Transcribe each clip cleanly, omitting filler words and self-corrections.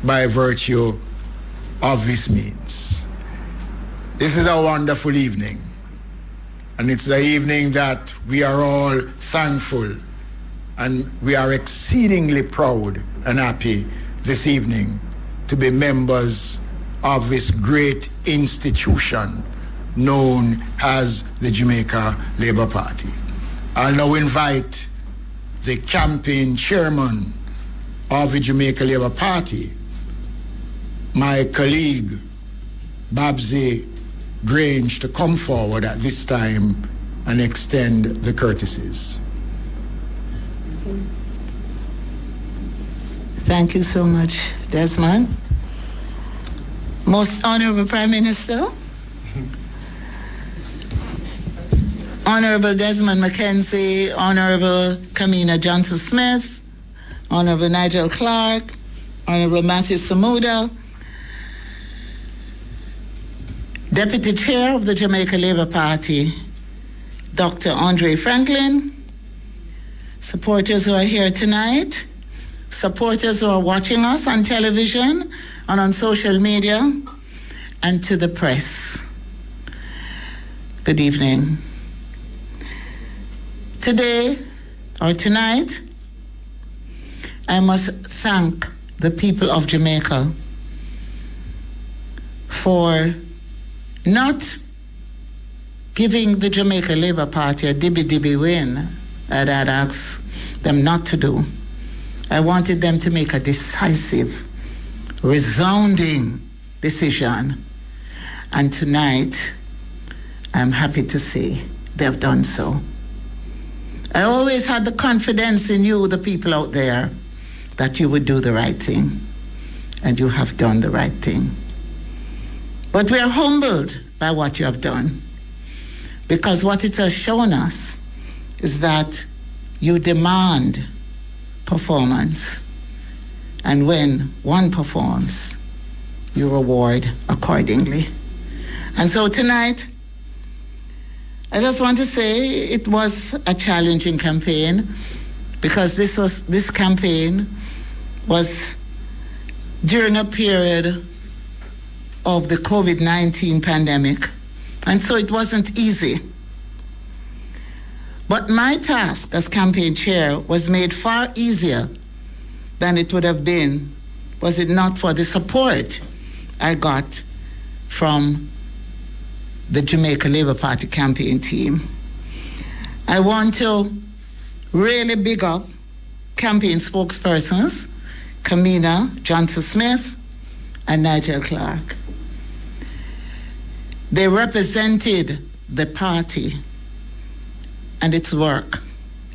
by virtue of this means. This is a wonderful evening, and it's an evening that we are all thankful, and we are exceedingly proud and happy this evening to be members of this great institution known as the Jamaica Labour Party. I'll now invite the campaign chairman of the Jamaica Labour Party, my colleague Babsy Grange, to come forward at this time and extend the courtesies. Thank you so much, Desmond. Most Honorable Prime Minister, Honorable Desmond McKenzie, Honorable Kamina Johnson-Smith, Honorable Nigel Clark, Honorable Matthew Samuda, Deputy Chair of the Jamaica Labour Party, Dr. Andre Franklin, supporters who are here tonight, supporters who are watching us on television and on social media, and to the press. Good evening. Today, or tonight, I must thank the people of Jamaica for not giving the Jamaica Labour Party a dibby-dibby win that I'd asked them not to do. I wanted them to make a decisive, resounding decision. And tonight, I'm happy to say they've done so. I always had the confidence in you, the people out there, that you would do the right thing. And you have done the right thing. But we are humbled by what you have done, because what it has shown us is that you demand performance. And when one performs, you reward accordingly. And so tonight, I just want to say it was a challenging campaign, because this campaign was during a period of the COVID-19 pandemic, and so it wasn't easy. But my task as campaign chair was made far easier than it would have been was it not for the support I got from the Jamaica Labour Party campaign team. I want to really big up campaign spokespersons, Kamina Johnson-Smith and Nigel Clark. They represented the party and its work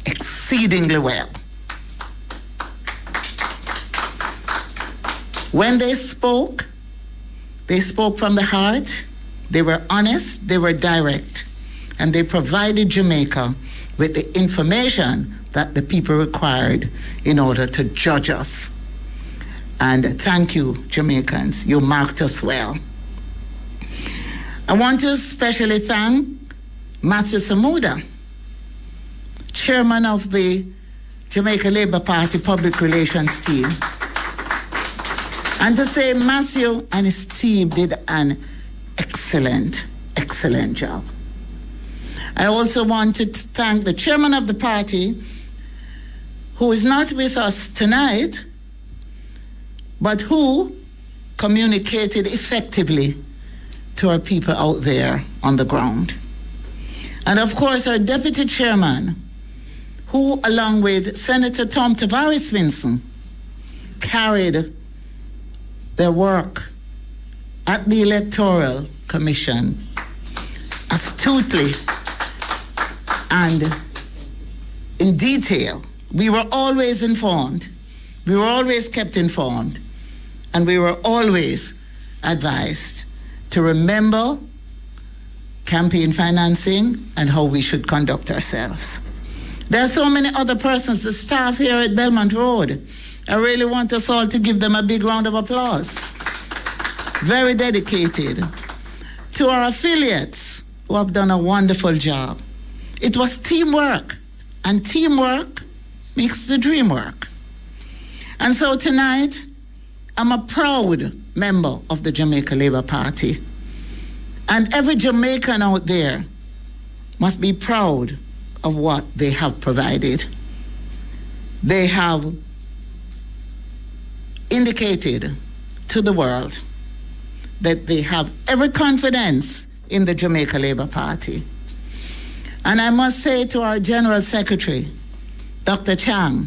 exceedingly well. When they spoke from the heart. They were honest, they were direct, and they provided Jamaica with the information that the people required in order to judge us. And thank you, Jamaicans, you marked us well. I want to especially thank Matthew Samuda, chairman of the Jamaica Labour Party Public Relations team. And to say Matthew and his team did an excellent job. I also want to thank the chairman of the party, who is not with us tonight, but who communicated effectively to our people out there on the ground. And of course, our deputy chairman, who along with Senator Tom Tavares Vinson carried their work at the Electoral Commission astutely and in detail. We were always informed. We were always kept informed. And we were always advised to remember campaign financing and how we should conduct ourselves. There are so many other persons, the staff here at Belmont Road. I really want us all to give them a big round of applause. Very dedicated. To our affiliates who have done a wonderful job. It was teamwork, and teamwork makes the dream work. And so tonight, I'm a proud member of the Jamaica Labour Party. And every Jamaican out there must be proud of what they have provided. They have indicated to the world that they have every confidence in the Jamaica Labour Party. And I must say to our General Secretary, Dr. Chang,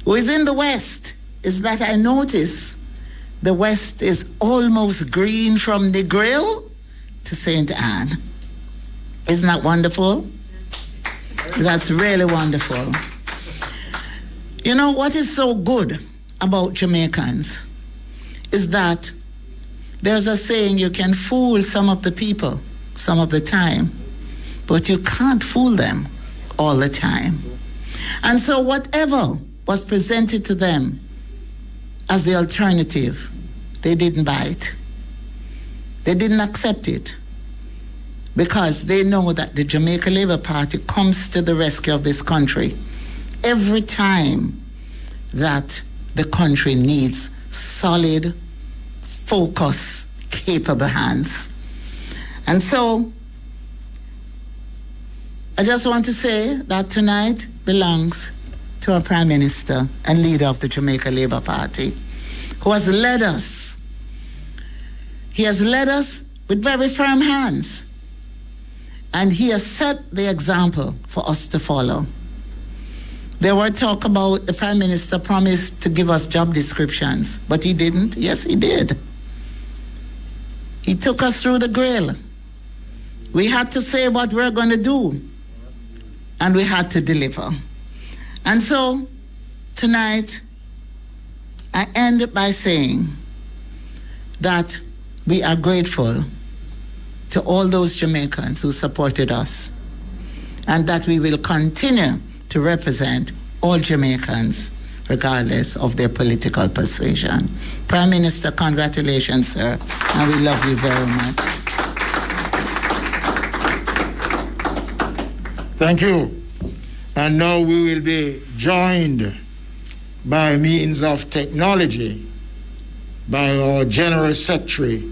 who is in the West, is that I notice the West is almost green from the grill to St. Anne. Isn't that wonderful? That's really wonderful. You know, what is so good about Jamaicans is that there's a saying, you can fool some of the people some of the time, but you can't fool them all the time. And so whatever was presented to them as the alternative, they didn't buy it. They didn't accept it because they know that the Jamaica Labour Party comes to the rescue of this country every time that the country needs solid, focused, capable hands. And so I just want to say that tonight belongs to our Prime Minister and leader of the Jamaica Labour Party, who has led us. He has led us with very firm hands, and he has set the example for us to follow. There were talk about the Prime Minister promised to give us job descriptions, but he didn't. Yes, he did. He took us through the grill. We had to say what we're going to do, and we had to deliver. And so tonight, I end by saying that we are grateful to all those Jamaicans who supported us, and that we will continue to represent all Jamaicans regardless of their political persuasion. Prime Minister, congratulations, sir, and we love you very much. Thank you. And now we will be joined by means of technology by our General Secretary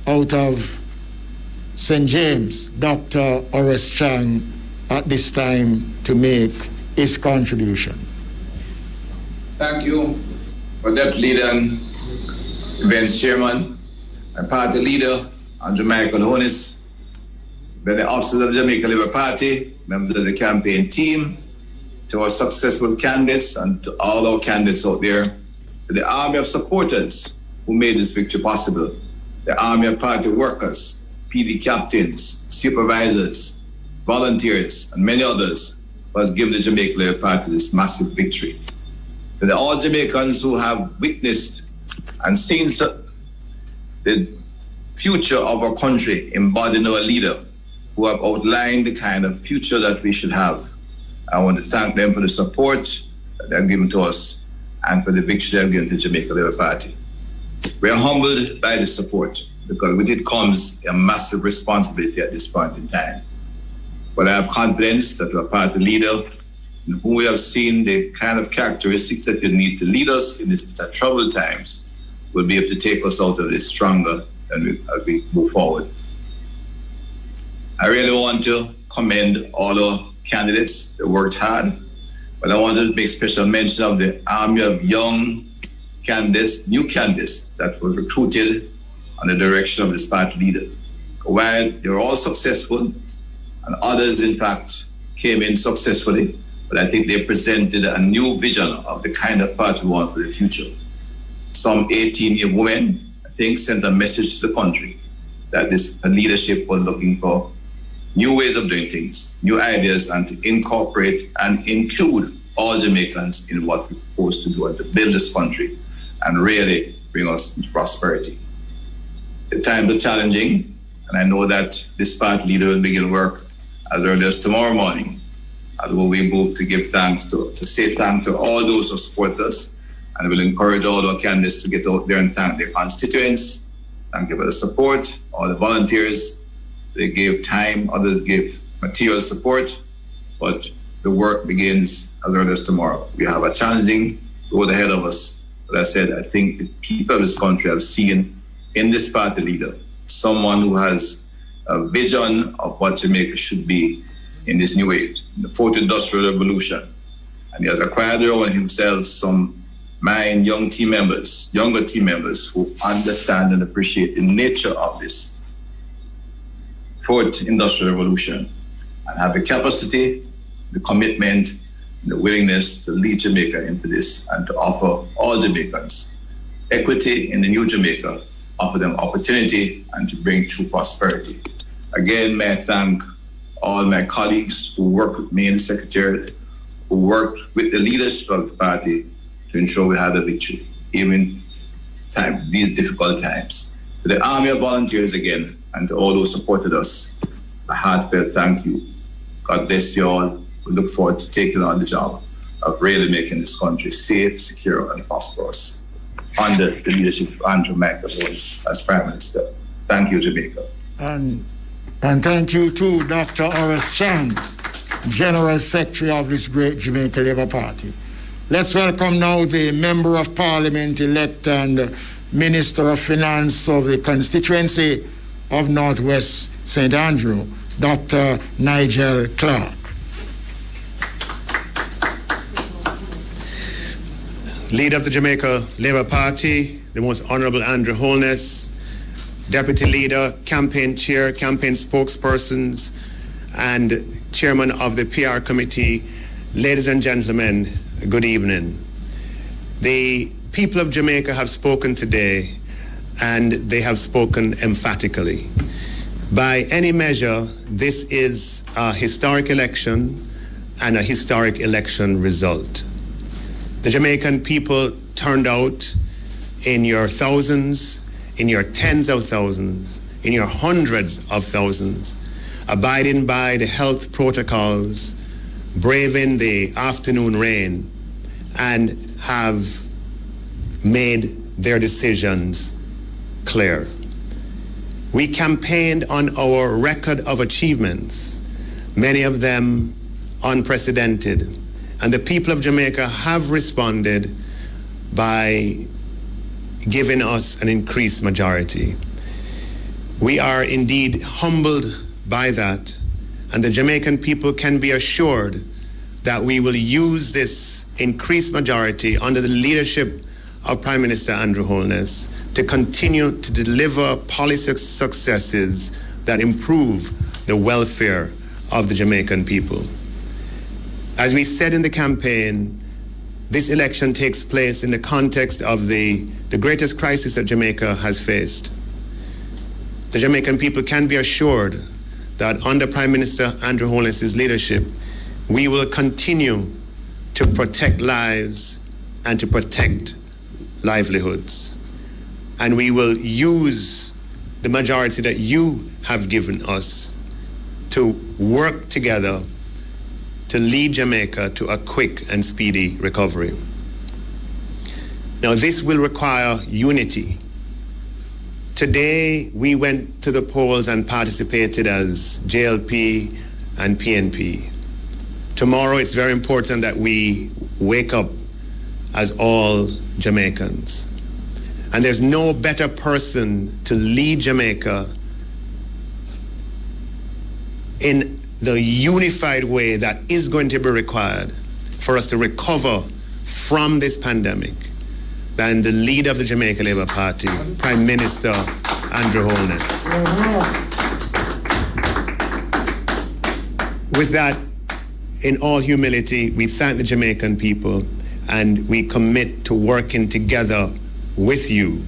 out of St. James, Dr. Horace Chang, at this time to make his contribution. Thank you for Deputy Leader and Events Chairman and Party Leader Andrew Michael Honis, the officers of the Jamaica Labour Party, members of the campaign team, to our successful candidates and to all our candidates out there, to the army of supporters who made this victory possible, the army of party workers, PD captains, supervisors, volunteers, and many others who has given the Jamaica Labour Party this massive victory. To all Jamaicans who have witnessed and seen the future of our country embodied in our leader, who have outlined the kind of future that we should have. I want to thank them for the support that they have given to us and for the victory they have given to the Jamaica Labour Party. We are humbled by the support because with it comes a massive responsibility at this point in time. But I have confidence that our party leader, in whom we have seen the kind of characteristics that you need to lead us in these troubled times, will be able to take us out of this stronger as we move forward. I really want to commend all our candidates that worked hard, but I want to make special mention of the army of young candidates, new candidates that were recruited on the direction of this party leader. While they were all successful, and others, in fact, came in successfully, but I think they presented a new vision of the kind of party we want for the future. Some 18-year women, I think, sent a message to the country that this leadership was looking for new ways of doing things, new ideas, and to incorporate and include all Jamaicans in what we propose to do and to build this country and really bring us into prosperity. The times are challenging, and I know that this party leader will begin work as early as tomorrow morning, as we move to give thanks to say thanks to all those who support us, and we'll encourage all our candidates to get out there and thank their constituents, thank you for the support, all the volunteers. They gave time, others gave material support, but the work begins as early as tomorrow. We have a challenging road ahead of us, But I said, I think the people of this country have seen in this party leader someone who has a vision of what Jamaica should be in this new age, in the fourth industrial revolution. And he has acquired around himself some younger team members who understand and appreciate the nature of this fourth industrial revolution and have the capacity, the commitment, and the willingness to lead Jamaica into this and to offer all Jamaicans equity in the new Jamaica, offer them opportunity and to bring true prosperity. Again, may I thank all my colleagues who worked with me in the Secretariat, who worked with the leadership of the party to ensure we had a victory, even these difficult times. To the Army of Volunteers again, and to all who supported us, a heartfelt thank you. God bless you all. We look forward to taking on the job of really making this country safe, secure, and prosperous under the leadership of Jamaica as Prime Minister. Thank you, Jamaica. And thank you to Dr. Horace Chan, General Secretary of this great Jamaica Labour Party. Let's welcome now the Member of Parliament elect and Minister of Finance of the constituency of Northwest St. Andrew, Dr. Nigel Clark. Leader of the Jamaica Labour Party, the Most Honourable Andrew Holness, Deputy Leader, Campaign Chair, Campaign Spokespersons, and Chairman of the PR Committee, ladies and gentlemen, good evening. The people of Jamaica have spoken today, and they have spoken emphatically. By any measure, this is a historic election and a historic election result. The Jamaican people turned out in your thousands, in your tens of thousands, in your hundreds of thousands, abiding by the health protocols, braving the afternoon rain, and have made their decisions clear. We campaigned on our record of achievements, many of them unprecedented, and the people of Jamaica have responded by giving us an increased majority. We are indeed humbled by that, and the Jamaican people can be assured that we will use this increased majority under the leadership of Prime Minister Andrew Holness to continue to deliver policy successes that improve the welfare of the Jamaican people. As we said in the campaign, this election takes place in the context of the greatest crisis that Jamaica has faced. The Jamaican people can be assured that under Prime Minister Andrew Holness's leadership, we will continue to protect lives and to protect livelihoods. And we will use the majority that you have given us to work together to lead Jamaica to a quick and speedy recovery. Now, this will require unity. Today, we went to the polls and participated as JLP and PNP. Tomorrow, it's very important that we wake up as all Jamaicans. And there's no better person to lead Jamaica in the unified way that is going to be required for us to recover from this pandemic than the leader of the Jamaica Labour Party, Prime Minister Andrew Holness. With that, in all humility, we thank the Jamaican people and we commit to working together with you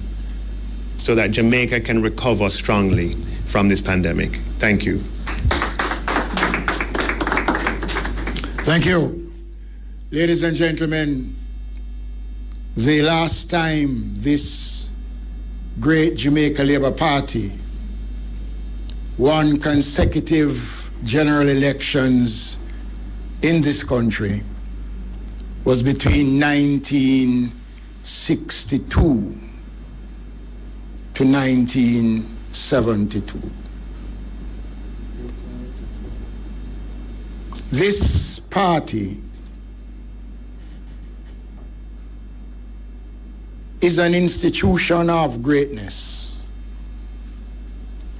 so that Jamaica can recover strongly from this pandemic. Thank you. Thank you. Ladies and gentlemen, the last time this great Jamaica Labour Party won consecutive general elections in this country was between 1962 to 1972. This party is an institution of greatness.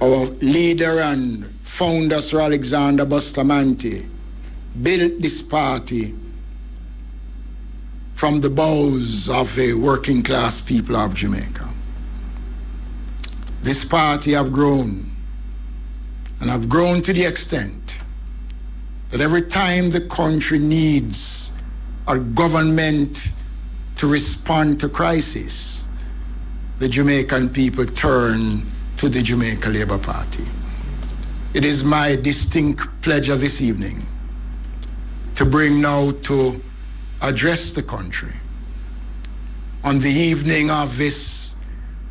Our leader and founder, Sir Alexander Bustamante, built this party from the bowels of the working class people of Jamaica. This party have grown, and have grown to the extent that every time the country needs a government to respond to crisis, the Jamaican people turn to the Jamaica Labour Party. It is my distinct pleasure this evening to bring now to address the country on the evening of this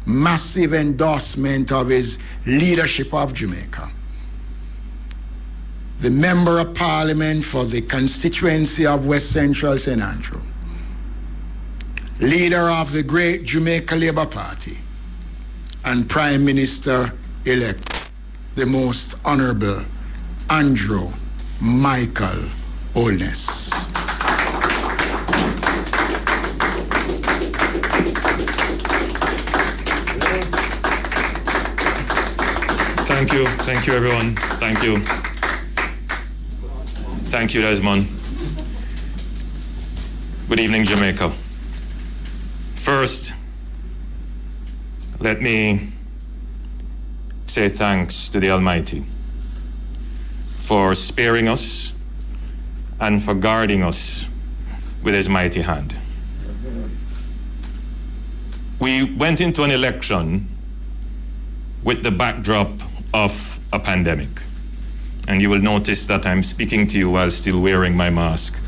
massive endorsement of his leadership of Jamaica, the Member of Parliament for the constituency of West Central St. Andrew, leader of the great Jamaica Labour Party, and Prime Minister-elect, the Most Honourable Andrew Michael Holness. Thank you everyone. Thank you. Thank you, Desmond. Good evening, Jamaica. First, let me say thanks to the Almighty for sparing us and for guarding us with his mighty hand. We went into an election with the backdrop of a pandemic. And you will notice that I'm speaking to you while still wearing my mask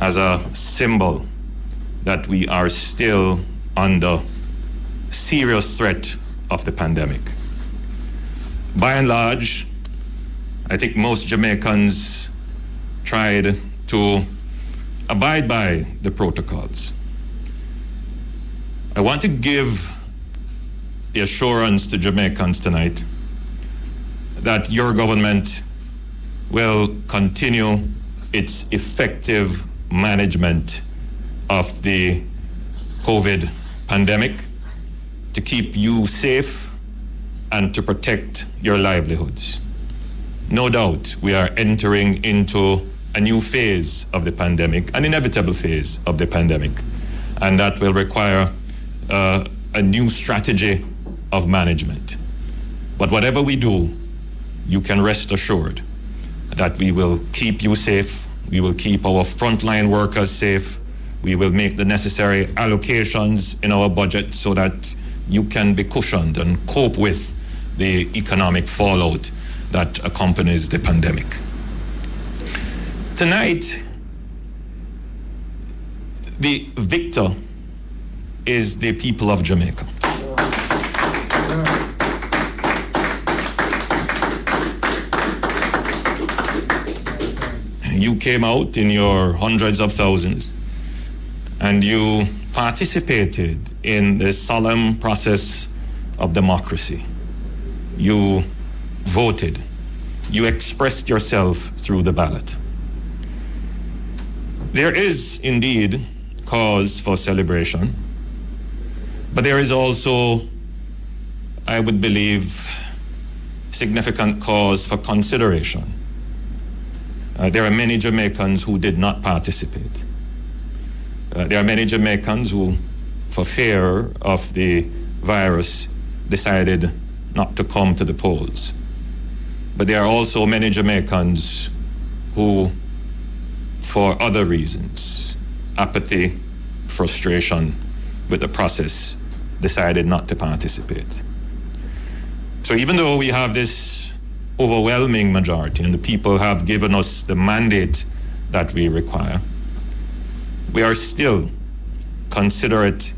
as a symbol that we are still under serious threat of the pandemic. By and large, I think most Jamaicans tried to abide by the protocols. I want to give the assurance to Jamaicans tonight that your government will continue its effective management of the COVID pandemic to keep you safe and to protect your livelihoods. No doubt we are entering into a new phase of the pandemic, an inevitable phase of the pandemic, and that will require a new strategy of management. But whatever we do, you can rest assured that we will keep you safe, we will keep our frontline workers safe, we will make the necessary allocations in our budget so that you can be cushioned and cope with the economic fallout that accompanies the pandemic. Tonight, the victor is the people of Jamaica. You came out in your hundreds of thousands and you participated in the solemn process of democracy. You voted. You expressed yourself through the ballot. There is indeed cause for celebration, but there is also, I would believe, significant cause for consideration. There are many Jamaicans who did not participate. There are many Jamaicans who, for fear of the virus, decided not to come to the polls. But there are also many Jamaicans who, for other reasons, apathy, frustration with the process, decided not to participate. So even though we have this overwhelming majority and the people have given us the mandate that we require, we are still considerate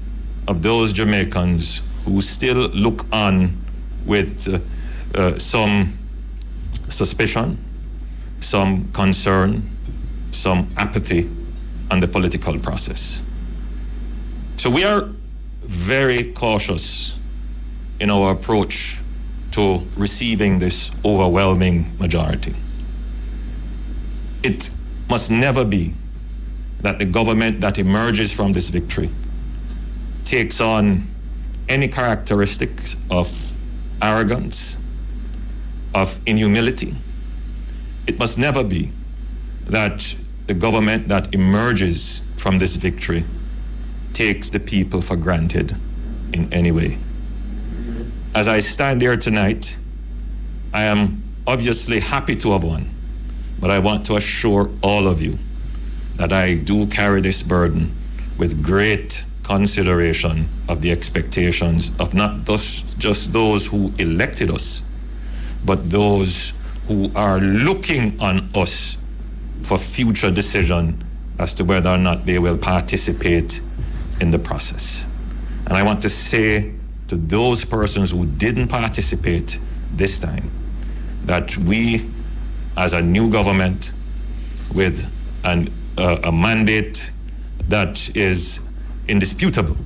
of those Jamaicans who still look on with some suspicion, some concern, some apathy on the political process. So we are very cautious in our approach to receiving this overwhelming majority. It must never be that the government that emerges from this victory takes on any characteristics of arrogance, of inhumility, it must never be that the government that emerges from this victory takes the people for granted in any way. As I stand here tonight, I am obviously happy to have won, but I want to assure all of you that I do carry this burden with great consideration of the expectations of not just those who elected us, but those who are looking on us for future decision as to whether or not they will participate in the process. And I want to say to those persons who didn't participate this time that we, as a new government with a mandate that is indisputable,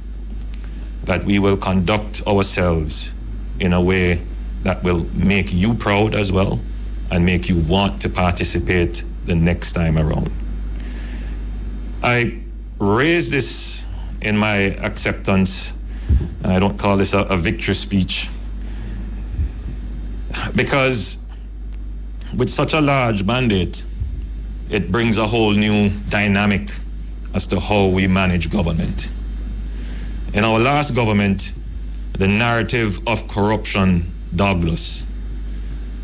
that we will conduct ourselves in a way that will make you proud as well and make you want to participate the next time around. I raised this in my acceptance, and I don't call this a victory speech, because with such a large mandate, it brings a whole new dynamic as to how we manage government. In our last government, the narrative of corruption dogged us,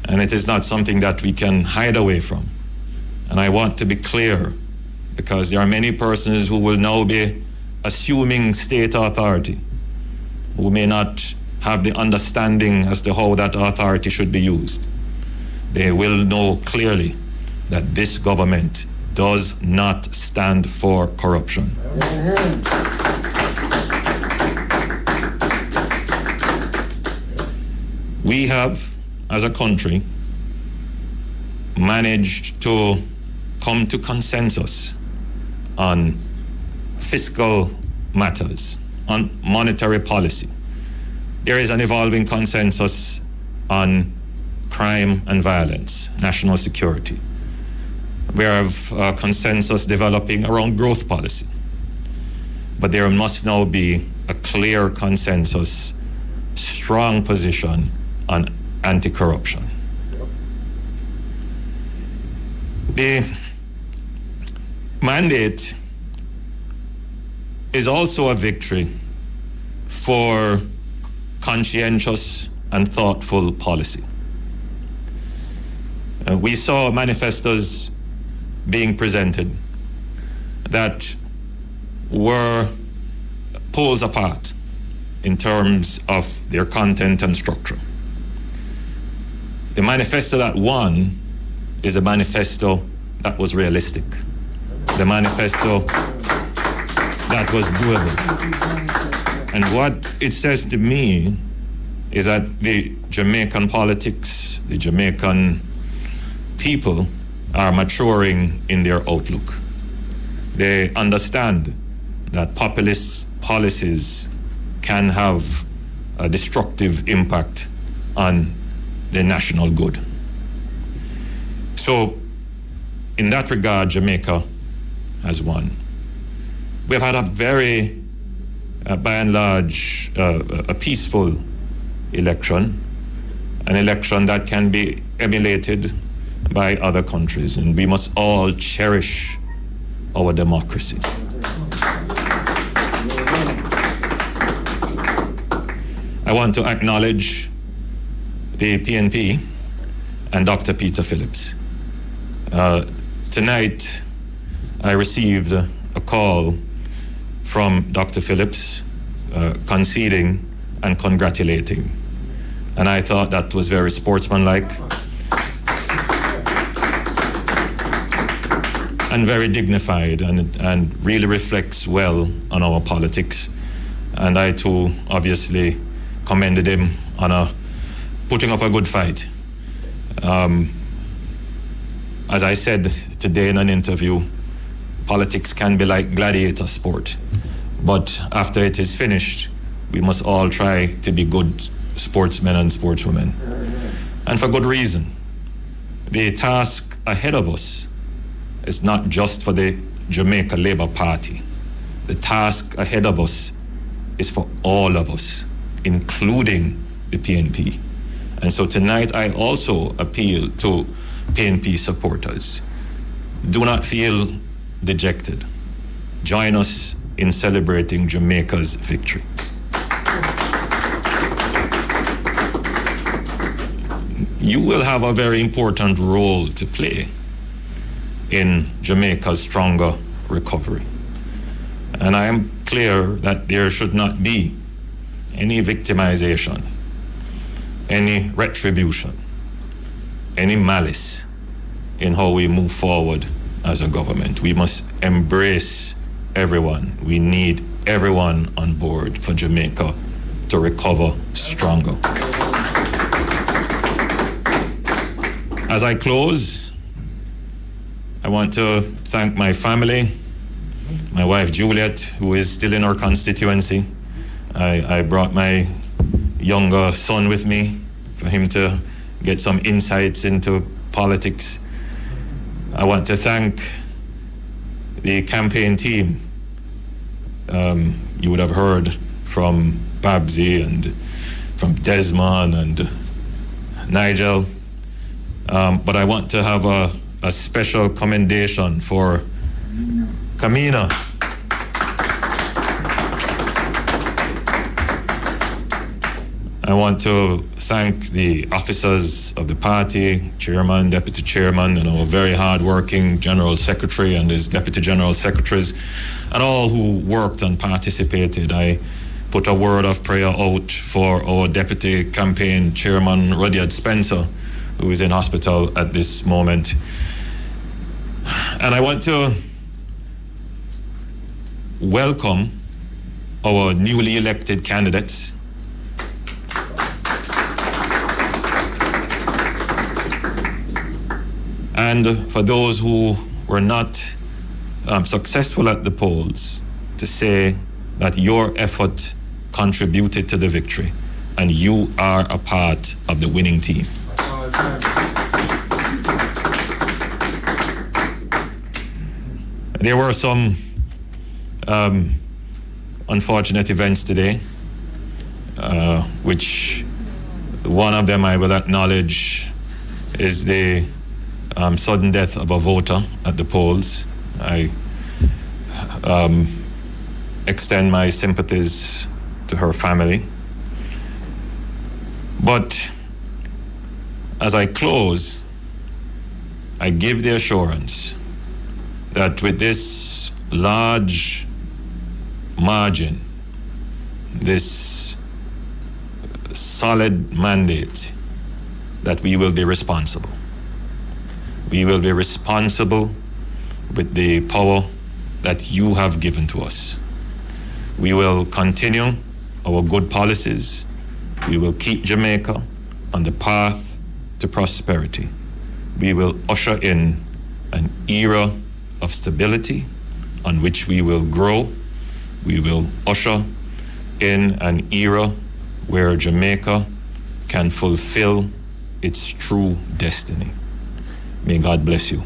and it is not something that we can hide away from. And I want to be clear, because there are many persons who will now be assuming state authority, who may not have the understanding as to how that authority should be used. They will know clearly that this government does not stand for corruption. We have, as a country, managed to come to consensus on fiscal matters, on monetary policy. There is an evolving consensus on crime and violence, national security. We have a consensus developing around growth policy. But there must now be a clear consensus, strong position on anti-corruption. The mandate is also a victory for conscientious and thoughtful policy. We saw manifestos being presented that were poles apart in terms of their content and structure. The manifesto that won is a manifesto that was realistic, the manifesto that was doable. And what it says to me is that the Jamaican politics, the Jamaican people are maturing in their outlook. They understand that populist policies can have a destructive impact on the national good. So, in that regard, Jamaica has won. We've had a very, by and large, a peaceful election, an election that can be emulated by other countries, and we must all cherish our democracy. I want to acknowledge the PNP and Dr. Peter Phillips. Tonight, I received a call from Dr. Phillips conceding and congratulating. And I thought that was very sportsmanlike and very dignified, and really reflects well on our politics. And I too obviously commended him on putting up a good fight. As I said today in an interview, politics can be like gladiator sport, but after it is finished, we must all try to be good sportsmen and sportswomen. And for good reason. The task ahead of us is not just for the Jamaica Labour Party. The task ahead of us is for all of us, including the PNP. And so tonight I also appeal to PNP supporters. Do not feel dejected. Join us in celebrating Jamaica's victory. You will have a very important role to play in Jamaica's stronger recovery. And I am clear that there should not be any victimization, any retribution, any malice in how we move forward as a government. We must embrace everyone. We need everyone on board for Jamaica to recover stronger. As I close, I want to thank my family, my wife Juliet, who is still in our constituency. I brought my younger son with me for him to get some insights into politics. I want to thank the campaign team. You would have heard from Babsy and from Desmond and Nigel. But I want to have a special commendation for Kamina. I want to thank the officers of the party, chairman, deputy chairman, and our very hard-working general secretary and his deputy general secretaries, and all who worked and participated. I put a word of prayer out for our deputy campaign chairman, Rudyard Spencer, who is in hospital at this moment. And I want to welcome our newly elected candidates. And for those who were not successful at the polls, to say that your effort contributed to the victory and you are a part of the winning team. There were some unfortunate events today, which one of them I will acknowledge is the sudden death of a voter at the polls. I extend my sympathies to her family. But as I close, I give the assurance that with this large margin, this solid mandate, that we will be responsible. We will be responsible with the power that you have given to us. We will continue our good policies. We will keep Jamaica on the path to prosperity. We will usher in an era of stability on which we will grow. We will usher in an era where Jamaica can fulfill its true destiny. May God bless you.